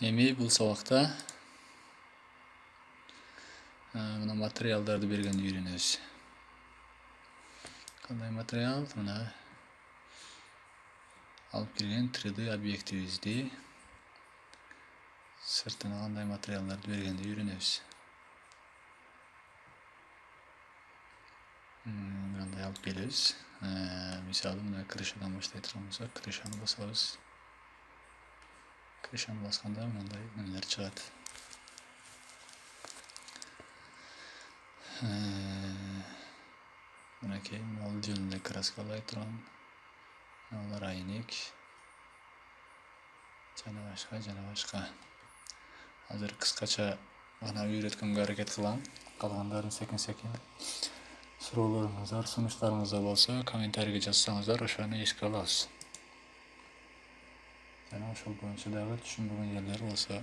Эми бул сабакта мына материалдарды бергенди үйрөнөбүз. Кандай материал? Мына алып келген 3D объектибизди сыртына кандай материалдарды бергенди үйрөнөбүз. Мындай алып келебиз. Мисалы мына крышадан баштай турган болсок, крышаны басабыз. Крышаны басканда мындай нелер чыгат. Мынакей, ал жөнүндө краскалай турган. Алар айнек. Жана башка. Азыр кыскача гана үйрөткөнгө аракет кылам. Калгандарын секин-секин суроолоруңуздар, сунуштарыңыздар болсо, комментарийге жазсаңыздар, ошону эске алабыз. Жана ошол боюнча дагы түшүнбөгөн жерлер болсо,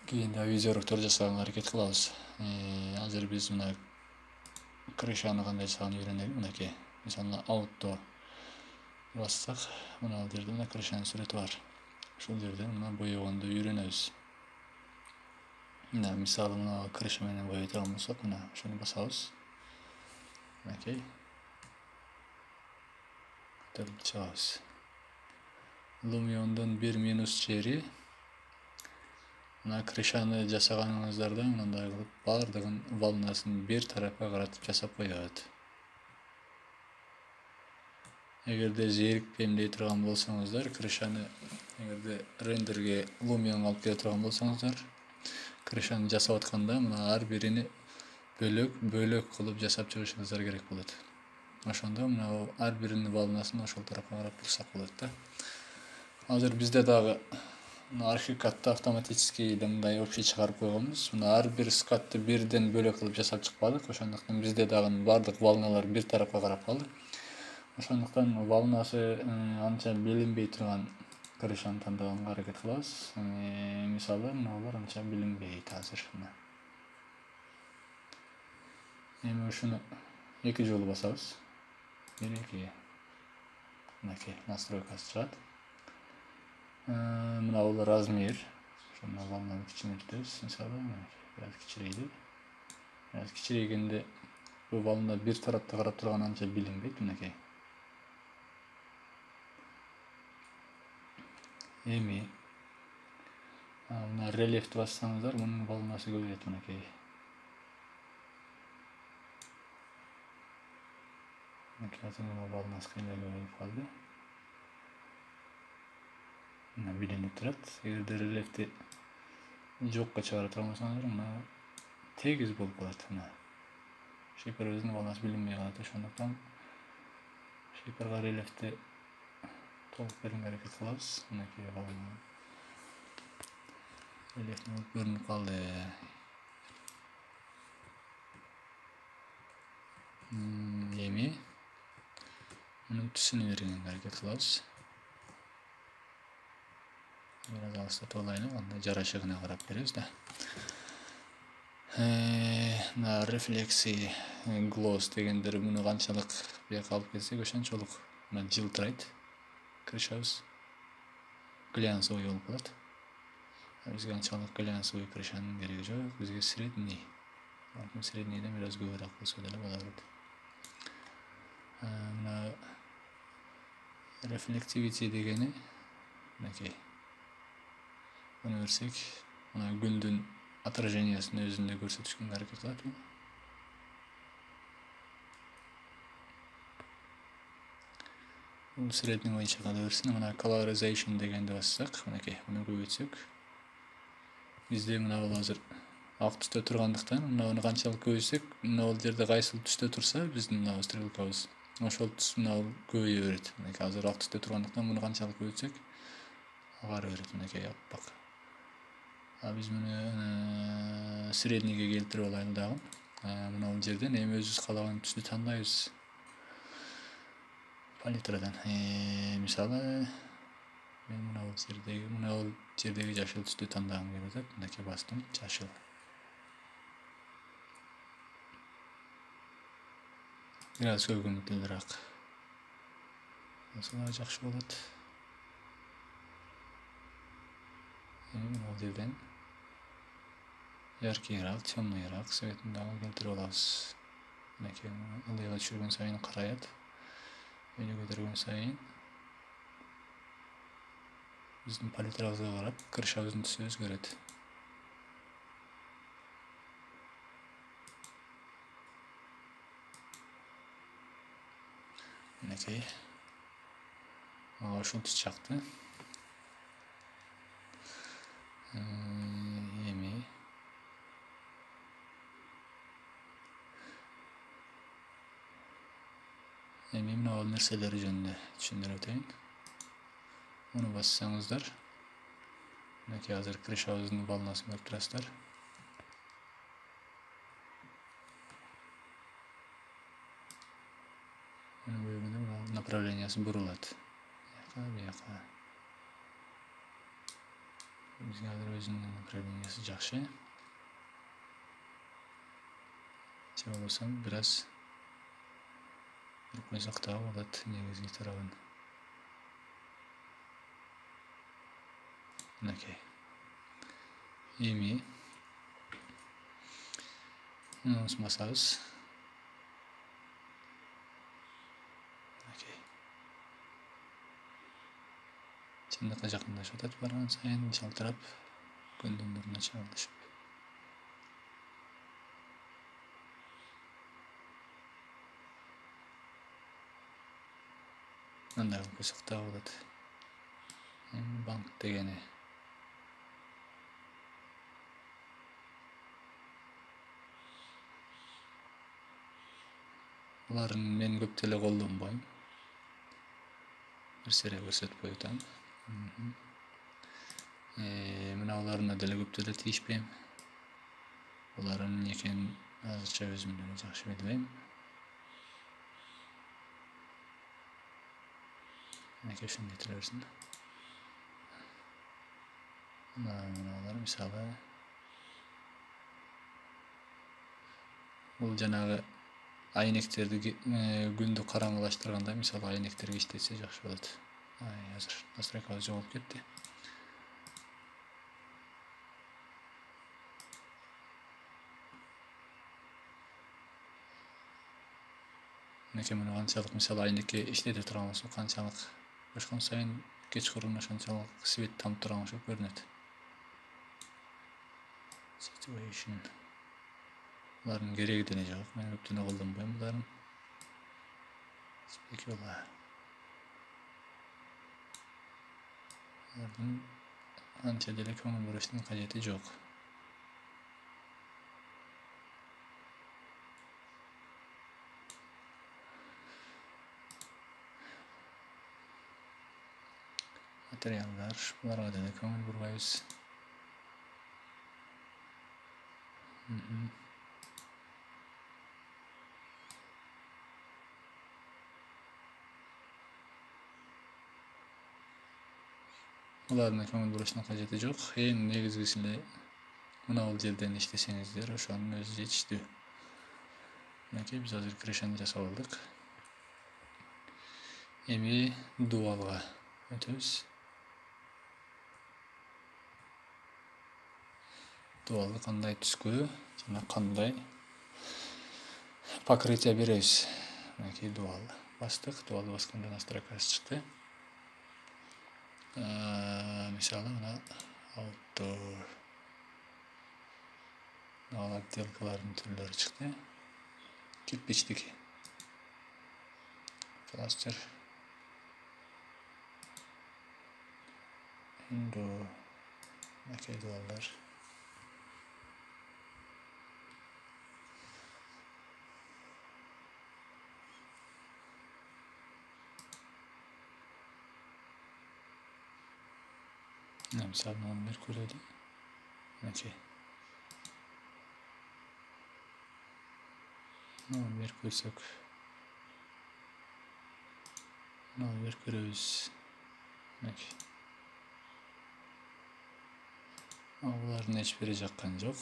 кийин дагы видеороликтер жасаганга аракет кылабыз. Азыр биз мына крышаны кандай жасаганын үйрөнөлү. Мынакей. Мисалы аутто бассак, мына ал жерде мына крышанын сүрөтү бар. Ушул жерде мына боёгонду үйрөнөбүз. Мына мисалы мына крыша менен боёй турган болсок, мына ошону басабыз. Мынакей. Көтөрүлүп чыгабыз. Lumion'дун бир минус жери мына крышаны жасаганыңыздарда мындай кылып баардыгын волнасын бир тарапка каратып жасап коет. Эгерде зерикпейм дей турган болсоңуздар, крышаны эгерде рендерге Lumion алып келе турган болсоңуздар, крышаны жасап атканда мына ар бирини бөлөк кылып жасап чыгышыңыздар керек болот. Ошондо мына ар биринин волнасын ошол тарапка карап турсак болот да. Азыр бизде дагы архикадта автоматически мындай общий чыгарып койгонбуз. Мына ар бир скатты бирден бөлөк кылып жасап чыкпадык. Ошондуктан бизде дагы бардык волналар бир тарапка карап калды. Ошондуктан волнасы анча билинбей турган крышаны тандаганга аракет кылабыз. Мисалы, мыналар анча билинбейт азыр. Эми ушуну 2 жолу басабыз. 1-2. Мынакей, настройкасы чыгат. Мына бул размер. Ошону волнаны кичинертебиз. Мисалы, бираз кичирейди. Бираз кичирейгенде бул волна бир тарапта карап турган анча билинбейт. Мынакей. Эми мына рельефти бассаңыздар, мунун волнасы көбөйөт. Мынакей. Мынакей волнасы кыйындай көбөйүп калды. Мына билинип турат. Эгерде рельефти жокко чыгара турган болсоңуздар, мына тегиз болуп калат. Мына шиперибиздин волнасы билинбей калат. Ошондуктан шиперга рельефти толук бергенге аракет кылабыз. Мынакей рельефти көрүнүп калды. Эми мунун түсүнө бергенге аракет кылабыз. Бираз алыстатып алайын, анда жарашыгына карап беребиз да. Мына рефлекси, глосс дегендер муну канчалык бияка алып келсек, ошончолук мына жылтырайт крышабыз. Глянцевый болуп калат. Бизге анчалык глянцевый крышанын кереги жок. Бизге средний. Среднийден бираз көбүрөөк болсо деле боло берет. Мына reflectivity дегени мынакей. Муну берсек, мына гүлдүн отражениясын өзүндө көрсөтүшкөнгө аракет кылат. Бул средний боюнча кала берсин. Мына colorization дегенди бассак, мынакей, муну көбөйтсөк, бизде мына бул азыр ак түстө тургандыктан, мына канчалык көбөйтсөк, мына бул жерде кайсыл түстө турса, биздин мына стрелкабыз, ошол түс мына көбөйө берет. Мынакей азыр ак түстө тургандыктан, муну канчалык көбөйтсөк, агары берет. Мынакей аппак. Биз муну среднийге келтирип алайлы дагы. Мына бул жерден эми өзүбүз каалаган түстү тандайбыз. Палитрадан. Мисалы, мен мына бул жердеги жашыл түстү тандагым келип атат. Мынакей бастым, жашыл. Бираз көгүнтүлүүрөөк. Осылай жакшы болот. Bul жерден яркийраак, темныйраак светин дагы келтирип алабыз. Мынакей ылдыйга түшүргөн сайын караят. Үйнү көтөргөн сайын биздин палитрабызга карап крышабыздын түсү өзгөрөт. Мынакей мага ушинтип чакты. Эми мына бул нерселер жөнүндө түшүндүрүп өтөйүн. Муну бассаңыздар, мынакей азыр крышабыздын балнасын көрүп турасыздар. Направлениясы бурулат. Бияка. Бизге азыр өзүнүн направлениясы жакшы. Же болбосо бираз буруп койсок дагы болот негизги тарабын. Мынакей. Эми мунусын басабыз. Чындыкка жакындашып атат барган сайын жалтырап, көндүн нуруна чагылышып. Мындай кылып койсок дагы болот. Банк дегени. Буларын мен көп деле колдонбойм. Бир сере көрсөтпөй атам. Мына буларына деле көп деле тийишпейм. Буларын эмне экенин азырча өзүм деле жакшы билбейм. Мынакей ушундай этиле берсин. Мыналар мисалы бул жанагы айнектерди күндү караңгылаштырганда, мисалы айнектерге иштетсе жакшы болот. Азыр настройкабыз жоголуп кетти. Мынакей муну канчалык мисалы айнекке иштете турган болсок, канчалык бошкон сайын кечкурун ошончолук свет тамып турган окшоп көрүнөт. Situation. Булардын кереги деле жок. Мен көп деле колдонбойм буларын. Спекула. Булардын анча деле көңүл буруштун кажети жок. Материалдар, буларга деле көңүл бурбайбыз. Булардын көңүл буруштун кажети жок. Эң негизгиси эле мына бул жерден иштесеңиздер, ошонун өзү жетиштүү. Мынакей биз азыр крышаны жасап алдык. Эми дуалга өтөбүз. Дуалды кандай түскө жана кандай покрытие беребиз. Мынакей дуал бастык. Дуалды басканда настройкасы чыкты. Мисалы мына outdoor отделкалардын түрлөрү чыкты. Кирпичтик, пластер, indoor, мынакей дуалдар. Мисалы мына Меркурий. Мынакей. Бер койсок. Бер көрөбүз. Мынакей. Булардын эч бири жаккан жок.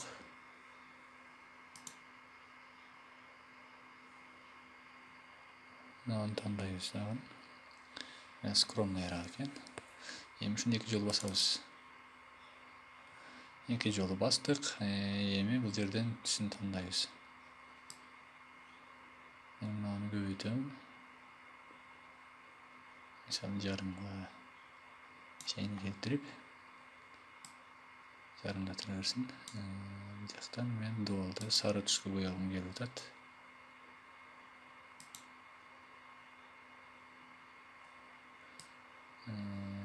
Мынаны тандайбыз дагы. Скромныйраак экен. Эми ушуну 2 жолу басабыз. 2 жолу бастык. Эми бул жерден түсүн тандайбыз. Мен мынаны көбөйтөм. Мисалы жарымга чейин келтирип, жарымдатыра берсин. Бул жактан мен дуалды сары түскө боягым келип атат.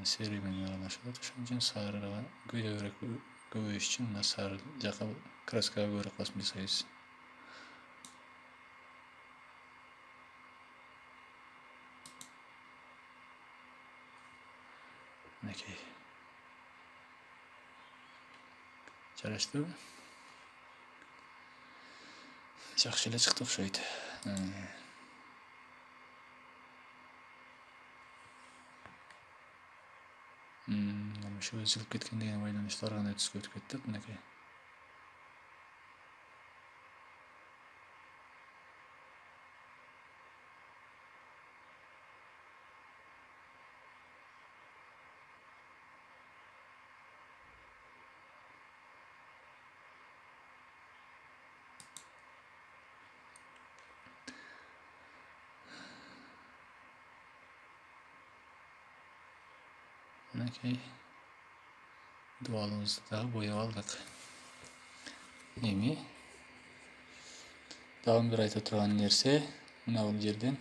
Серый менен аралашат. Ошон үчүн сарыга көбөйүш үчүн мына сары жака краскага көбүрөөк басым жасайбыз. Мынакей. Жараштыбы? Жакшы эле чыкты окшойт. Ошо өзүлүп кеткендигине байланыштуу ар кандай түскө өтүп кетти. Мынакей. Мынакей. Дуалыбызды дагы боеп алдык. Эми дагы бир айта турган нерсе, мына бул жерден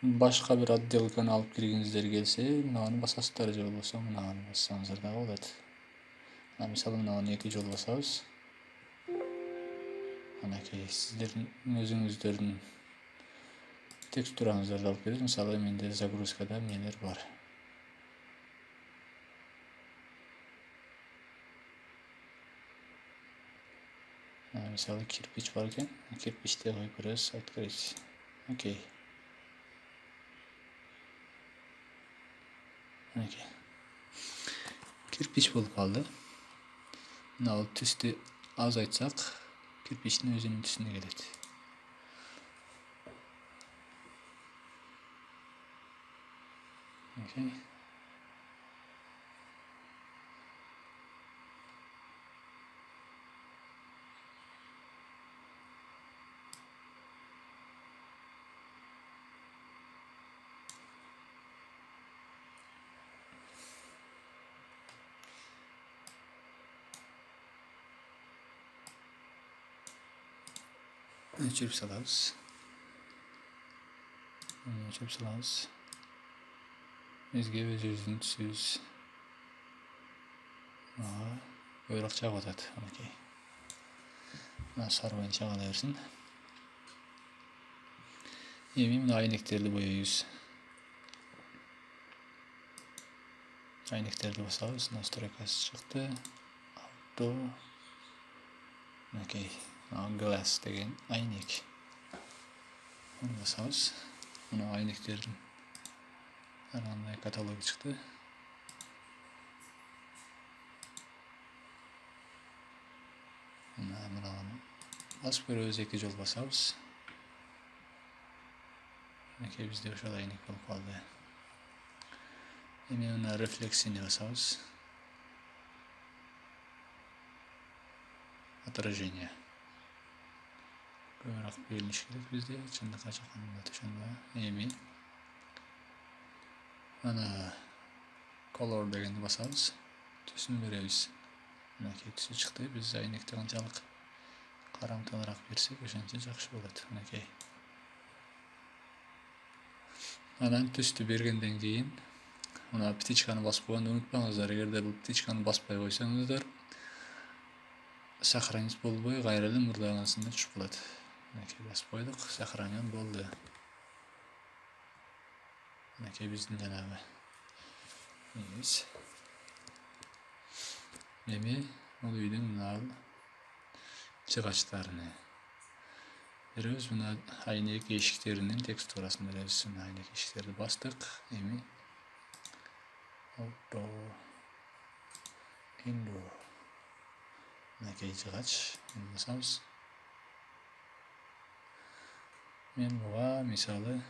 башка бир отделканы алып киргиңиздер келсе, мынаны басасыздар, же болбосо мынаны бассаңыздар дагы болот. Мисалы мынаны 2 жолу басабыз. Мынакей сиздердин өзүңүздөрдүн текстураңыздарды алып берет. Мисалы менде загрузкада эмнелер бар. Мисалы кирпич бар экен. Кирпичти коюп көрөбүз. Открыть. Окей. Мынакей. Кирпич болуп калды. Мына бул түстү азайтсак, кирпичтин өзүнүн түсүнө келет. Окей. Өчүрүп салабыз. Өчүрүп салабыз. Бизге өзүбүздүн түсүбүз көбүрөөк чагып атат. Мынакей. Мына сары менен чагыла берсин. Эми мына айнектерди боейбуз. Айнектерди басабыз. Настройкасы чыкты. Auto. Мынакей. Glass деген айнек. Муну басабыз. Мына айнектердин ар кандай каталогу чыкты. Мына басып көрөбүз, 2 жол басабыз. Мынакей бизде ошол айнек болуп калды. Эми мына рефлексине басабыз. Отражение. Көбүрөөк берилиш керек бизде, чындыкка чыкканда ошондо. Эми ана color дегенди басабыз, түсүн беребиз. Мынакей түсү чыкты. Биз айнекти канчалык караңгыраак берсек, ошончо жакшы болот. Мынакей. Анан түстү бергенден кийин мына птичканы басып койгонду унутпаңыздар. Эгерде бул птичканы баспай койсоңуздар, сохранить болбой, кайра эле мурдагысында түшүп калат. Мынакей басып койдук, сохранен болду. Мынакей биздин жанагы негиз. Эми бул үйдүн мына жыгачтарыны беребиз. Мына айнек эшиктеринин текстурасын беребиз. Мына айнек эшиктерди бастык. Эми auto indoor. Мынакей жыгач басабыз. Мен буга мисалы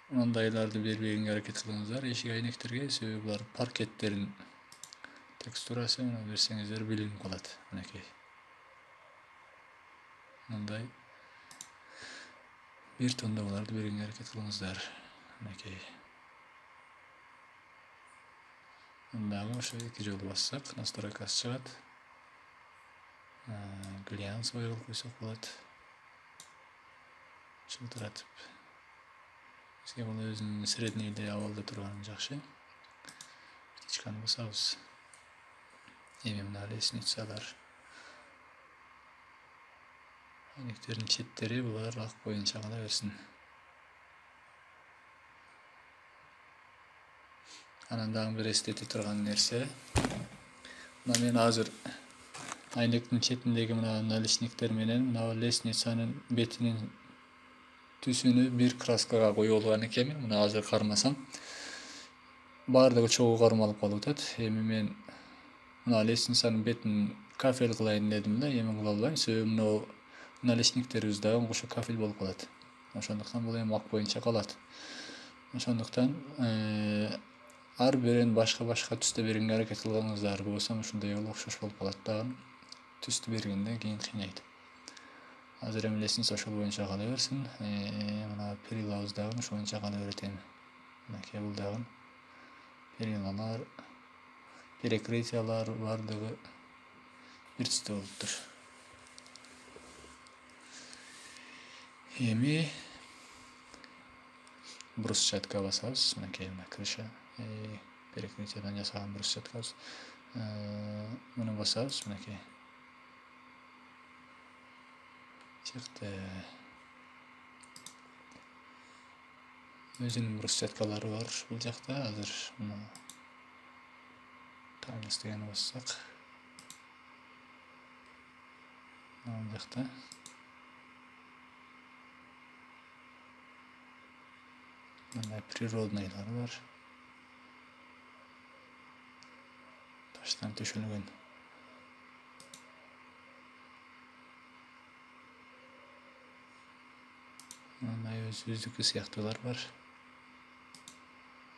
мындайларды бербегенге аракет кылыңыздар эшик айнектерге, себеби булар паркеттерин текстурасы мына берсеңиздер билинип калат. Мынакей. Мындай бир тонда буларды бергенге аракет кылыңыздар. Мынакей. Мындагы ошо 2 жолу бассак, настройкасы чыгат. Глянц коюп койсок болот. Чылтыратып. Бизге бул өзүнүн среднийде абалда турганы жакшы. Птичканы басабыз. Эми мына лестницалар. Айнектердин четтери булар ак боюнча кала берсин. Анан дагы бир эстете турган нерсе. Мына мен азыр айнектин четиндеги мына наличниктер менен мына лестницанын бетинин түсүнү бир краскага коюп алган экенмин. Мына азыр кармасам баардыгы чогуу кармалып калып атат. Эми мен мына лестницанын бетин кафель кылайын дедим да, эми кыла албайм. Себеби мына наличниктерибиз дагы ошо кафель болуп калат. Ошондуктан бул эми ак боюнча калат. Ошондуктан ар бирин башка түстө бергенге аракет кылгаңыздар. Болбосо ушундай эле окшош болуп калат дагы. Түстү бергенде кийин кыйнайт. Азыр эми лестница ошол боюнча кала берсин. Мына перилабыз дагы ошол боюнча кала берет эми. Мынакей бул дагы перилалар, перекрытиялар бардыгы бир түстө болуптур. Эми брусчатка басабыз. Мынакей мына крыша перекрытиядан жасаган брусчаткабыз. Муну басабыз. Мынакей. Чыкты. Өзүнүн брусчаткалары бар бул жакта. Азыр мына таймс дегени бассак. Бул жакта. Мындай природныйлар бар. Таштан төшөлгөн. Мындай өздүкү сыяктуулар бар.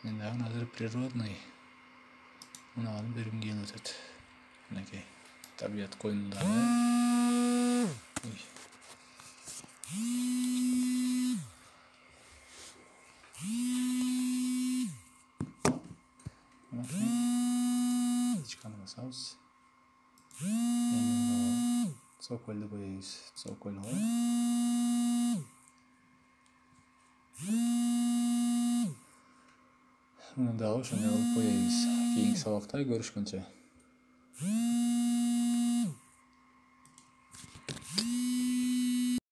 Мен дагы азыр природный. Муну алып бергим келип атат. Мынакей. Табият коюнундагы. Птичканы басабыз. Цокольду коебуз. Цокольго. Муну дагы ошондой кылып коебуз. Кийинки сабакта көрүшкөнчө.